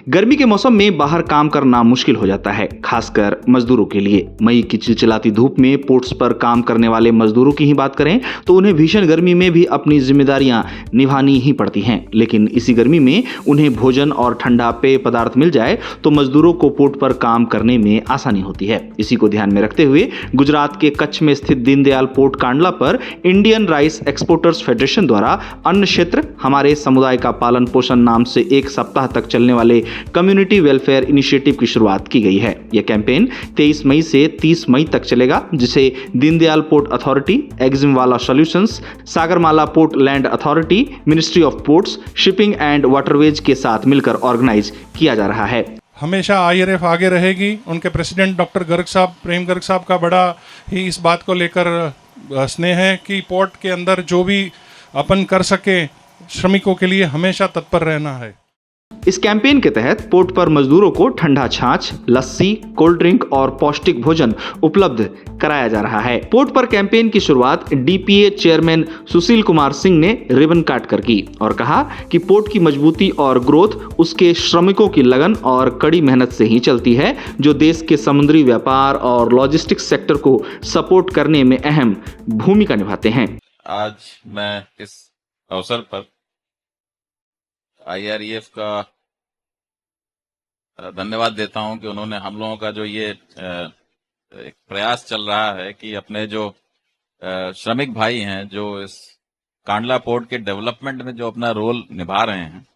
गर्मी के मौसम में बाहर काम करना मुश्किल हो जाता है, खासकर मजदूरों के लिए। मई की चिलचिलाती धूप में पोर्ट्स पर काम करने वाले मजदूरों की ही बात करें तो उन्हें भीषण गर्मी में भी अपनी जिम्मेदारियां निभानी ही पड़ती हैं। लेकिन इसी गर्मी में उन्हें भोजन और ठंडा पेय पदार्थ मिल जाए तो मजदूरों को पोर्ट पर काम करने में आसानी होती है। इसी को ध्यान में रखते हुए गुजरात के कच्छ में स्थित दीनदयाल पोर्ट कांडला पर इंडियन राइस एक्सपोर्टर्स फेडरेशन द्वारा अन्न क्षेत्र हमारे समुदाय का पालन पोषण नाम से एक सप्ताह तक चलने वाले कम्युनिटी वेलफेयर इनिशिएटिव की शुरुआत की गई है। यह कैंपेन 23 मई से 30 मई तक चलेगा, जिसे दीनदयाल पोर्ट अथॉरिटी, एक्जिमवाला solutions, Sagarmala port land authority, ministry of ports, shipping and waterways के साथ मिलकर ऑर्गेनाइज किया जा रहा है। हमेशा IRF आगे रहेगी। उनके प्रेसिडेंट डॉक्टर गर्ग साहब, प्रेम गर्ग साहब का बड़ा ही इस बात को लेकर स्नेह है कि पोर्ट के अंदर जो भी अपन कर सके श्रमिकों के लिए हमेशा तत्पर रहना है। इस कैंपेन के तहत पोर्ट पर मजदूरों को ठंडा छाछ, लस्सी, कोल्ड ड्रिंक और पौष्टिक भोजन उपलब्ध कराया जा रहा है। पोर्ट पर कैंपेन की शुरुआत DPA चेयरमैन सुशील कुमार सिंह ने रिबन काट कर की और कहा कि पोर्ट की मजबूती और ग्रोथ उसके श्रमिकों की लगन और कड़ी मेहनत से ही चलती है, जो देश के समुद्री व्यापार और लॉजिस्टिक्स सेक्टर को सपोर्ट करने में अहम भूमिका निभाते हैं। आज मैं इस अवसर पर IREF का धन्यवाद देता हूं कि उन्होंने हम लोगों का जो ये एक प्रयास चल रहा है कि अपने जो श्रमिक भाई हैं जो इस कांडला पोर्ट के डेवलपमेंट में जो अपना रोल निभा रहे हैं,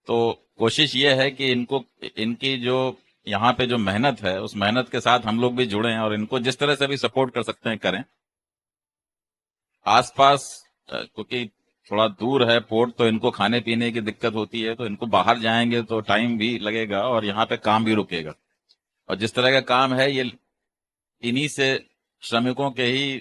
तो कोशिश ये है कि इनकी जो यहाँ पे जो मेहनत है उस मेहनत के साथ हम लोग भी जुड़े हैं और इनको जिस तरह से भी सपोर्ट कर सकते हैं करें। आसपास क्योंकि थोड़ा दूर है पोर्ट, तो इनको खाने पीने की दिक्कत होती है, तो इनको बाहर जाएंगे तो टाइम भी लगेगा और यहाँ पे काम भी रुकेगा। और जिस तरह का काम है ये इन्हीं से श्रमिकों के ही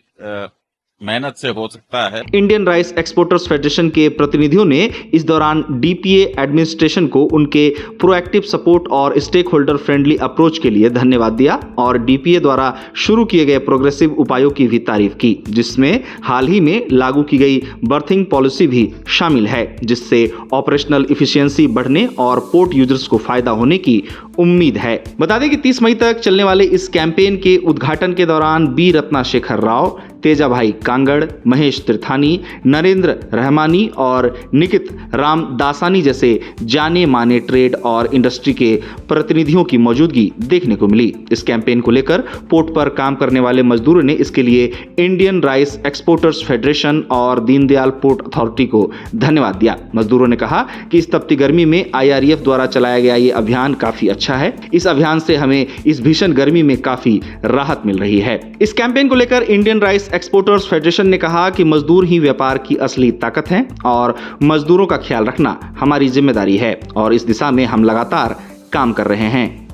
मेहनत से हो सकता है। इंडियन राइस एक्सपोर्टर्स फेडरेशन के प्रतिनिधियों ने इस दौरान DPA एडमिनिस्ट्रेशन को उनके प्रोएक्टिव सपोर्ट और स्टेक होल्डर फ्रेंडली अप्रोच के लिए धन्यवाद दिया और DPA द्वारा शुरू किए गए प्रोग्रेसिव उपायों की भी तारीफ की, जिसमें हाल ही में लागू की गई बर्थिंग पॉलिसी भी शामिल है, जिससे ऑपरेशनल इफिशियंसी बढ़ने और पोर्ट यूजर्स को फायदा होने की उम्मीद है। बता दें कि 30 मई तक चलने वाले इस कैंपेन के उद्घाटन के दौरान B रत्नाशेखर राव, तेजा भाई कांगड़, महेश त्रिथानी, नरेंद्र रहमानी और निकित रामदासानी जैसे जाने माने ट्रेड और इंडस्ट्री के प्रतिनिधियों की मौजूदगी देखने को मिली। इस कैंपेन को लेकर पोर्ट पर काम करने वाले मजदूरों ने इसके लिए इंडियन राइस एक्सपोर्टर्स फेडरेशन और दीनदयाल पोर्ट अथॉरिटी को धन्यवाद दिया। मजदूरों ने कहा कि इस तपती गर्मी में IREF द्वारा चलाया गया ये अभियान काफी अच्छा है। इस अभियान से हमें इस भीषण गर्मी में काफी राहत मिल रही है। इस कैंपेन को लेकर इंडियन राइस एक्सपोर्टर्स फेडरेशन ने कहा कि मजदूर ही व्यापार की असली ताकत हैं और मजदूरों का ख्याल रखना हमारी जिम्मेदारी है और इस दिशा में हम लगातार काम कर रहे हैं।